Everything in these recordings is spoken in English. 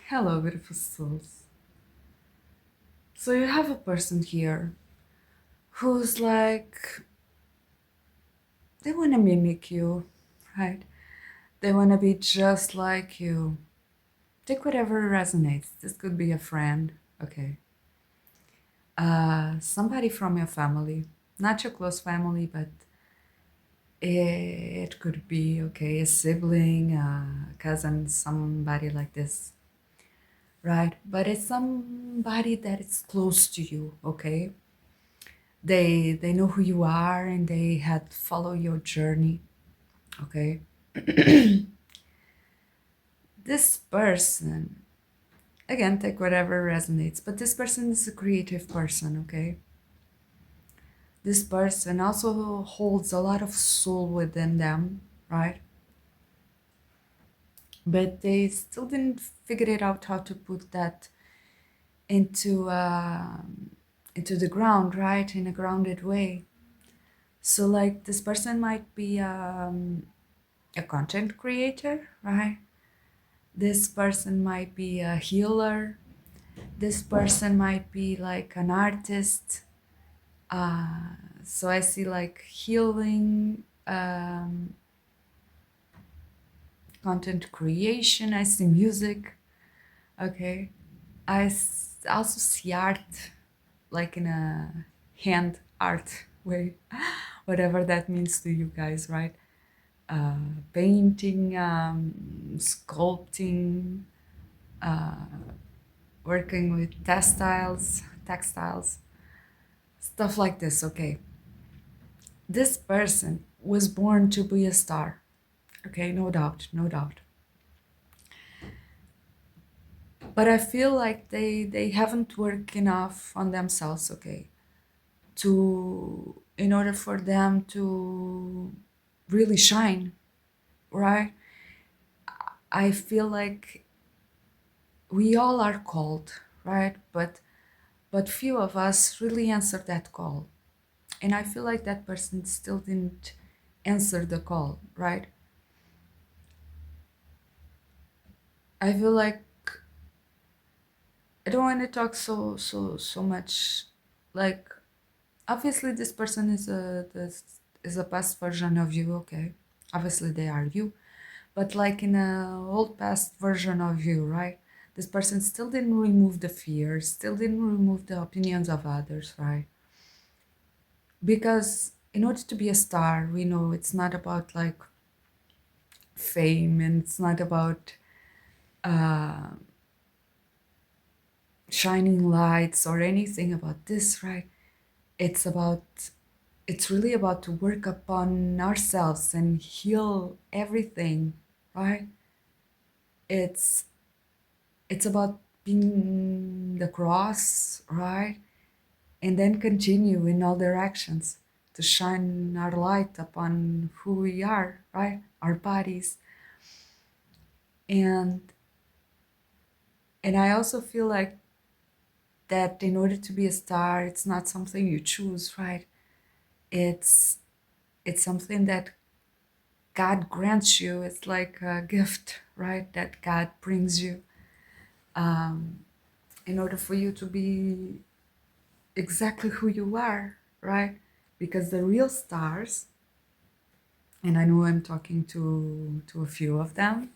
Hello, beautiful souls. So you have a person here who's like, they want to mimic you, right? They want to be just like you. Take whatever resonates. This could be a friend, okay? Somebody from your family, not your close family, but it could be, okay, a sibling, a cousin, somebody like this, right? But it's somebody that is close to you, okay? They know who you are and they had follow your journey, okay? This person, again, take whatever resonates, but this person is a creative person, okay? This person also holds a lot of soul within them, right? But they still didn't figure it out how to put that into into the ground, right? In a grounded way. So like this person might be a content creator, right? This person might be a healer. This person might be like an artist. So I see like healing, content creation. I see music. Okay. Also see art, like in a hand art way, whatever that means to you guys, right? Painting, sculpting, working with textiles, stuff like this. Okay, this person was born to be a star. Okay, no doubt, no doubt. But I feel like they haven't worked enough on themselves. Okay, to in order for them to really shine, right? I feel like we all are called, right? But few of us really answer that call. And I feel like that person still didn't answer the call, right? I feel like I don't want to talk so much. Like obviously this person is a past version of you, okay? Obviously they are you, but like in a old past version of you, right? This person still didn't remove the fears, still didn't remove the opinions of others, right? Because in order to be a star, we know it's not about like fame and it's not about uh, shining lights or anything about this, right? It's about, it's really about to work upon ourselves and heal everything, right? It's it's about being the cross, right? And then continue in all directions to shine our light upon who we are, right? Our bodies. And I also feel like that in order to be a star, it's not something you choose, right? It's it's something that God grants you. It's like a gift, right? That God brings you in order for you to be exactly who you are, right? Because the real stars, and I know I'm talking to a few of them,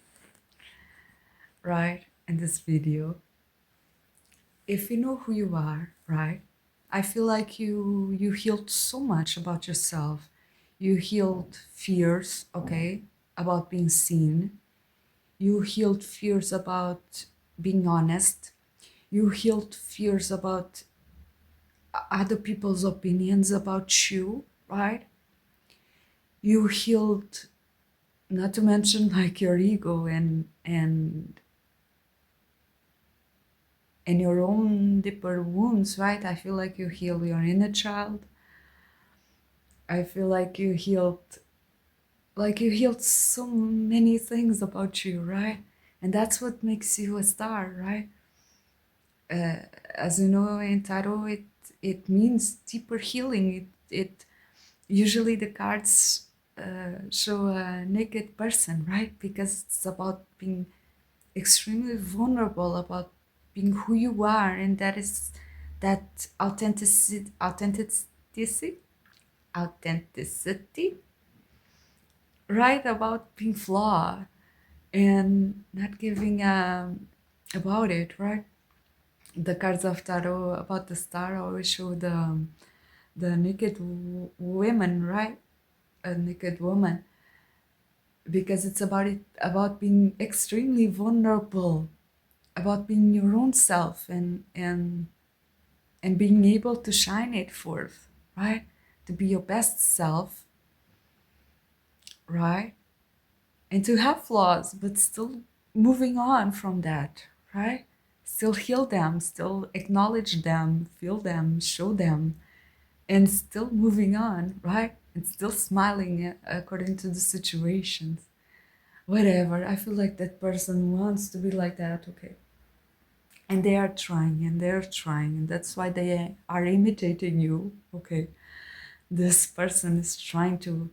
right, in this video. If you know who you are, right? I feel like you healed so much about yourself. You healed fears, okay, about being seen. You healed fears about being honest. You healed fears about other people's opinions about you, right? You healed, not to mention like your ego and your own deeper wounds, right? I feel like you heal your inner child. I feel like you healed so many things about you, right? And that's what makes you a star, right? As you know, in tarot, it means deeper healing. It usually the cards show a naked person, right? Because it's about being extremely vulnerable about being who you are, and that is that authenticity, right? About being flawed and not giving about it, right? The cards of tarot about the star always show the naked women, right? A naked woman, because it's about being extremely vulnerable, about being your own self, and being able to shine it forth, right? To be your best self, right? And to have flaws, but still moving on from that, right? Still heal them, still acknowledge them, feel them, show them, and still moving on, right? And still smiling according to the situations. Whatever. I feel like that person wants to be like that, okay? And they are trying and they're trying, and that's why they are imitating you, okay? This person is trying to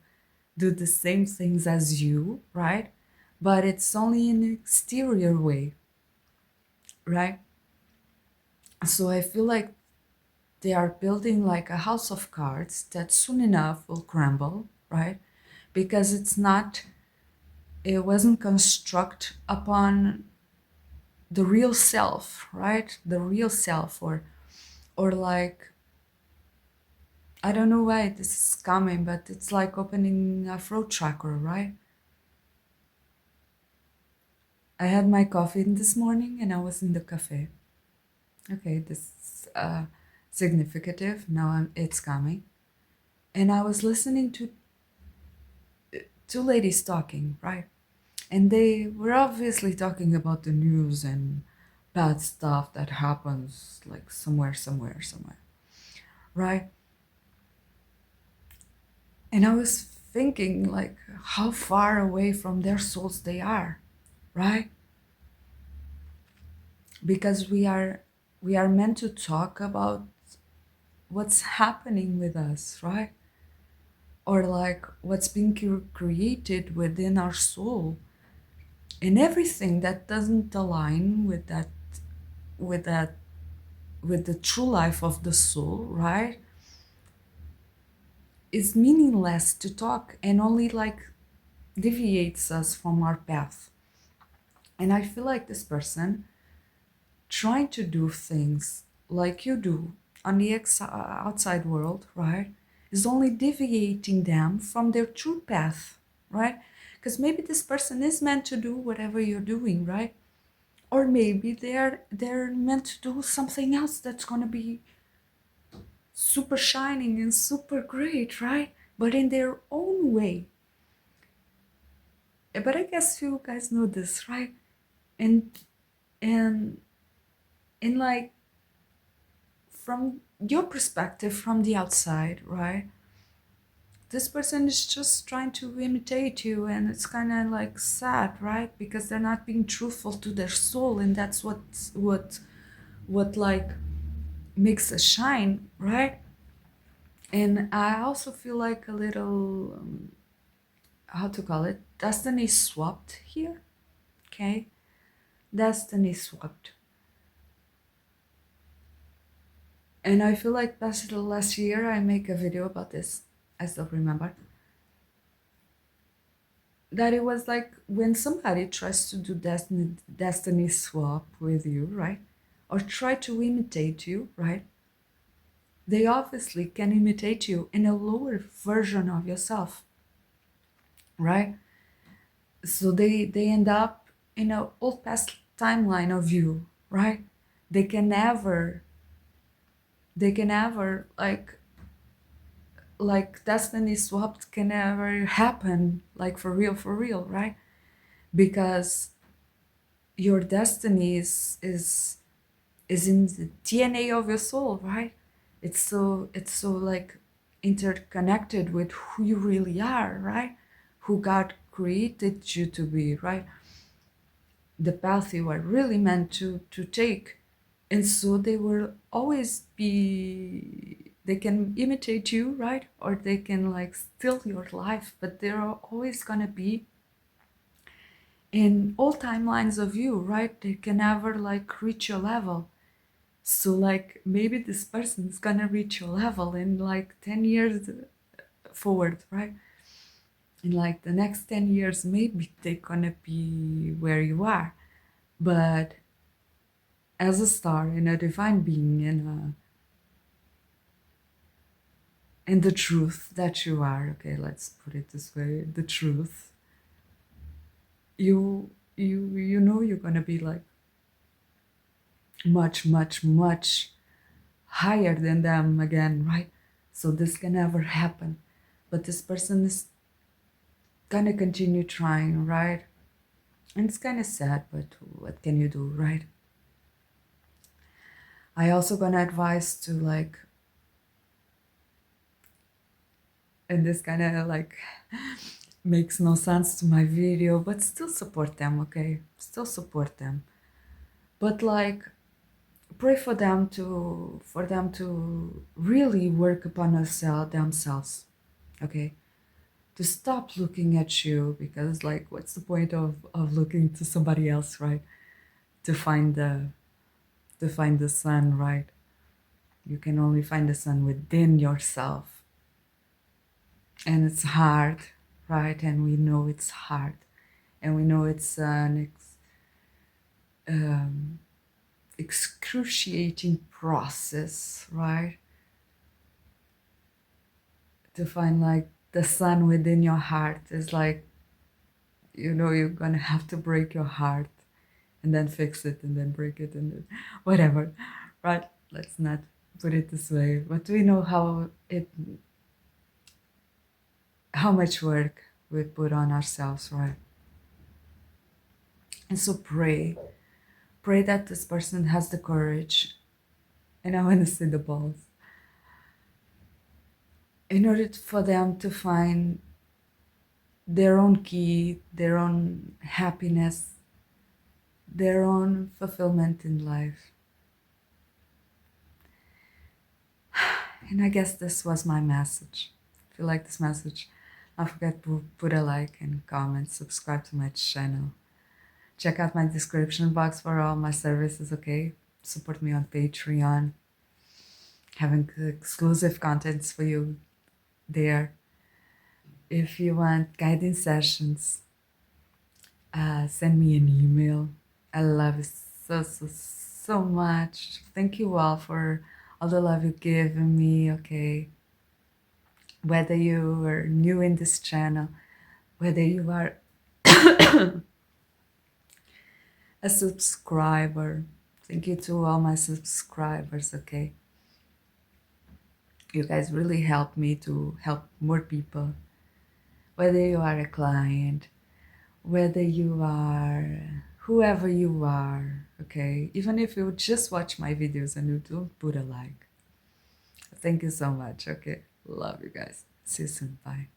do the same things as you, right? But it's only in an exterior way, right? So I feel like they are building like a house of cards that soon enough will crumble, right? Because it wasn't construct upon the real self, right? The real self, or like, I don't know why this is coming, but it's like opening a throat chakra, right? I had my coffee this morning and I was in the cafe. Okay, this is significative. Now it's coming. And I was listening to two ladies talking, right? And they were obviously talking about the news and bad stuff that happens like somewhere, right? And I was thinking like how far away from their souls they are, right? Because we are meant to talk about what's happening with us, right? Or like what's being created within our soul, and everything that doesn't align with that with the true life of the soul, right, is meaningless to talk and only like deviates us from our path. And I feel like this person trying to do things like you do on the outside world, right, is only deviating them from their true path, right? Because maybe this person is meant to do whatever you're doing, right? Or maybe they're meant to do something else that's going to be super shining and super great, right? But in their own way. But I guess you guys know this, right? And and and like from your perspective from the outside, right? This person is just trying to imitate you, and it's kind of like sad, right? Because they're not being truthful to their soul, and that's what like makes a shine, right? And I also feel like a little how to call it, destiny swapped here, okay? Destiny swapped. And I feel like last year I make a video about this, I still remember, that it was like when somebody tries to do destiny swap with you, right? Or try to imitate you, right? They obviously can imitate you in a lower version of yourself, right? So they end up in an old past timeline of you, right? They can never like destiny swapped can never happen like for real, right? Because your destiny is in the DNA of your soul, right? It's so like interconnected with who you really are, right? Who God created you to be, right? The path you are really meant to take. And so they will always be, they can imitate you, right? Or they can like steal your life, but they're always gonna be in all timelines of you, right? They can never like reach your level. So like maybe this person is gonna reach your level in like 10 years forward, right? In like the next 10 years, maybe they're gonna be where you are. But as a star, in a divine being, in the truth that you are, okay, let's put it this way, the truth, you know you're gonna be like much, much, much higher than them again, right? So this can never happen. But this person is gonna continue trying, right? And it's kind of sad, but what can you do, right? I also gonna advise to like, and this kind of like makes no sense to my video, but still support them, okay? Still support them. But like pray for them to really work upon themselves, okay? To stop looking at you, because like what's the point of looking to somebody else, right? To find the sun, right? You can only find the sun within yourself. And it's hard, right? And we know it's hard. And we know it's an excruciating process, right? To find like the sun within your heart is like, you know, you're gonna have to break your heart and then fix it and then break it and then whatever, right? Let's not put it this way, but we know how much work we put on ourselves, right? And so pray that this person has the courage, and I want to see the balls, in order for them to find their own key, their own happiness, their own fulfillment in life. And I guess this was my message. If you like this message, don't forget to put a like and comment, subscribe to my channel. Check out my description box for all my services, okay? Support me on Patreon. Having exclusive contents for you there. If you want guidance sessions, send me an email. I love it so much. Thank you all for all the love you've given me, okay? Whether you are new in this channel, whether you are a subscriber, thank you to all my subscribers, okay? You guys really help me to help more people. Whether you are a client, whether you are whoever you are, okay? Even if you just watch my videos and you don't put a like. Thank you so much, okay? Love you guys. See you soon. Bye.